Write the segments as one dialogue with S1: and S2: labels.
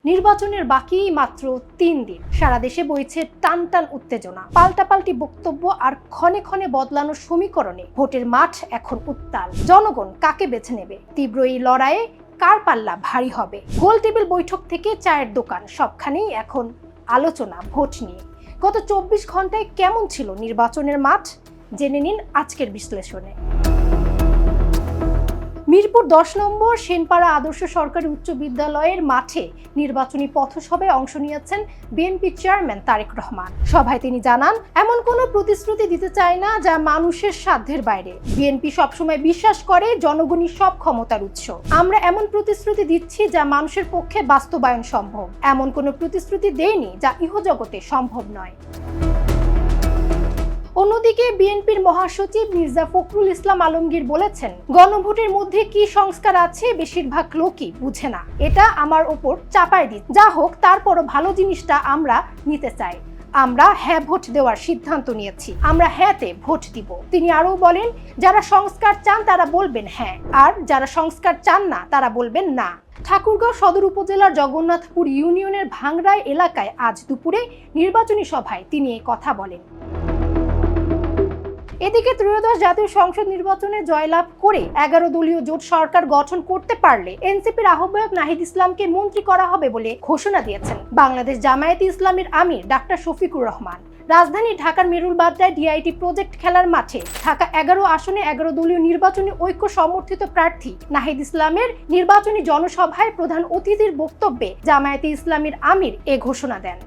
S1: নির্বাচনের বাকি মাত্র 3 দিন। সারা দেশে বইছে টান টান উত্তেজনা, পাল্টাপাল্টি বক্তব্য আর ক্ষণে ক্ষণে বদলানো সমীকরণে ভোটের মাঠ এখন উত্তাল। জনগণ কাকে বেছে নেবে? তীব্র এই লড়াইয়ে কার পাল্লা ভারী হবে? গোল টেবিল বৈঠক থেকে চায়ের দোকান, সবখানেই এখন আলোচনা ভোট নিয়ে। গত 24 ঘন্টায় কেমন ছিল নির্বাচনের মাঠ? জেনে নিন আজকের বিশ্লেষণে। মিরপুর 10 নম্বর সেনপাড়া আদর্শ সরকারি উচ্চ বিদ্যালয়ের মাঠে নির্বাচনী পথসভায় অংশ নিয়েছেন বিএনপি চেয়ারম্যান তারেক রহমান। সভায় তিনি জানান, এমন কোনো প্রতিশ্রুতি দিতে চায় না যা মানুষের সাধ্যের বাইরে। বিএনপি সবসময় বিশ্বাস করে জনগণই সব ক্ষমতার উৎস। আমরা এমন প্রতিশ্রুতি দিচ্ছি যা মানুষের পক্ষে বাস্তবায়ন সম্ভব। এমন কোনো প্রতিশ্রুতি দেয়নি যা ইহজগতে সম্ভব নয়। অন্যদিকে বিএনপির মহাসচিব মির্জা ফখরুল ইসলাম আলমগীর বলেছেন, গণভোটের মধ্যে কি সংস্কার আছে বেশিরভাগ লোকই বুঝে না। এটা আমার ওপর চাপায় দিচ্ছে। যা হোক, তারপরও ভালো জিনিসটা আমরা নিতে চাই। আমরা হ্যাঁ ভোট দেওয়ার সিদ্ধান্ত নিয়েছি। আমরা হ্যাঁতে ভোট দিব। তিনি আরও বলেন, যারা সংস্কার চান তারা বলবেন হ্যাঁ, আর যারা সংস্কার চান না তারা বলবেন না। ঠাকুরগাঁও সদর উপজেলার জগন্নাথপুর ইউনিয়নের ভাংরাই এলাকায় আজ দুপুরে নির্বাচনী সভায় তিনি এই কথা বলেন। এদিকে ত্রয়োদশ জাতীয় সংসদ নির্বাচনে জয়লাভ করে 11 দলীয় জোট সরকার গঠন করতে পারলে এনসিপির আহ্বায়ক নাহিদ ইসলামকে মন্ত্রী করা হবে বলে ঘোষণা দিয়েছেন বাংলাদেশ জামায়াতে ইসলামীর আমির ডাক্তার শফিকুর রহমান। রাজধানী ঢাকার মেরুল বাড্ডায় ডিআইটি প্রজেক্ট খেলার মাঠে ঢাকা 11 আসনে 11 দলীয় নির্বাচনী ঐক্য সমর্থিত প্রার্থী নাহিদ ইসলামের নির্বাচনী জনসভায় প্রধান অতিথির বক্তব্যে জামায়াতে ইসলামীর আমির এ ঘোষণা দেন।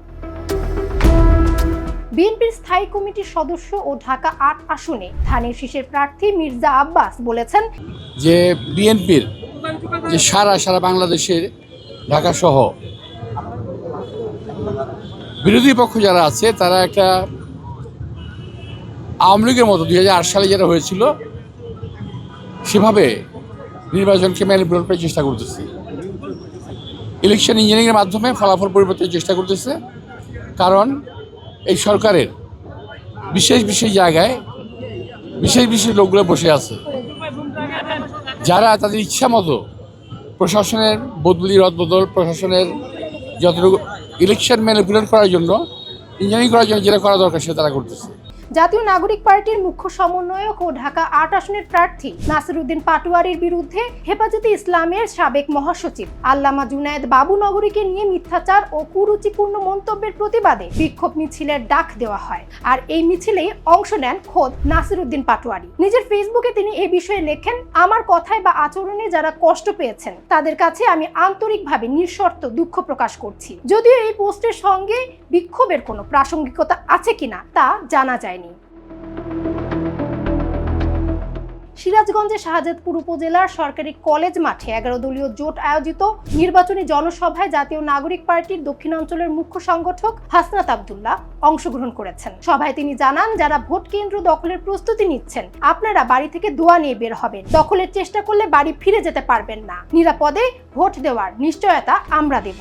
S1: বিএনপির স্থায়ী কমিটির সদস্য ও ঢাকা 8 আসনে ধানের শীষের প্রার্থী মির্জা আব্বাস বলেছেন
S2: যে বিএনপির যে সারা বাংলাদেশের ঢাকা সহ বিরোধী পক্ষ যারা আছে তারা একটা আওয়ামী লীগের মতো 2008 সালে যেটা হয়েছিল সেভাবে নির্বাচনকে ম্যানিপুলেট করার চেষ্টা করতেছে। ইলেকশন ইঞ্জিনিয়ারিংয়ের মাধ্যমে ফলাফল পরিবর্তনের চেষ্টা করতেছে। কারণ এই সরকারের বিশেষ জায়গায় বিশেষ লোকগুলো বসে আছে, যারা তাদের ইচ্ছা মতো প্রশাসনের বদলি রদবদল, প্রশাসনের যতটুকু ইলেকশন ম্যানিপুলেট করার জন্য, ইঞ্জিনিয়ারিং করার জন্য যেটা করা দরকার সেটা তারা করতেছে।
S1: জাতীয় নাগরিক পার্টির মুখ্য সমন্বয়ক ও ঢাকা 8 আসনের প্রার্থী নাসিরউদ্দিন পাটোয়ারির বিরুদ্ধে হেফাজতে ইসলামের সাবেক মহাসচিব আল্লামা জুনায়েদ বাবুনগরীকে নিয়ে মিথ্যাচার ও কুরুচিপূর্ণ মন্তব্যের প্রতিবাদে বিক্ষোভ মিছিলের ডাক দেওয়া হয়। আর এই মিছিলেই অংশ নেন খোদ নাসিরউদ্দিন পাটোয়ারি। নিজের ফেসবুকে তিনি এ বিষয়ে লেখেন, আমার কথায় বা আচরণে যারা কষ্ট পেয়েছেন তাদের কাছে আমি আন্তরিকভাবে নিঃশর্ত দুঃখ প্রকাশ করছি। যদিও এই পোস্টের সঙ্গে বিক্ষোভের কোনো প্রাসঙ্গিকতা আছে কিনা তা জানা যায়নি। সিরাজগঞ্জের শাহজাদপুর উপজেলার সরকারি কলেজ মাঠে 11 দলীয় জোট আয়োজিত নির্বাচনী জনসভায় জাতীয় নাগরিক পার্টির দক্ষিণাঞ্চলের মুখ্য সংগঠক হাসনাত আব্দুল্লাহ অংশগ্রহণ করেছেন। সভায় তিনি জানান, যারা ভোট কেন্দ্র দখলের প্রস্তুতি নিচ্ছেন আপনারা বাড়ি থেকে দোয়া নিয়ে বের হবেন। দখলের চেষ্টা করলে বাড়ি ফিরে যেতে পারবেন না। নিরাপদে ভোট দেওয়ার নিশ্চয়তা আমরা দেব।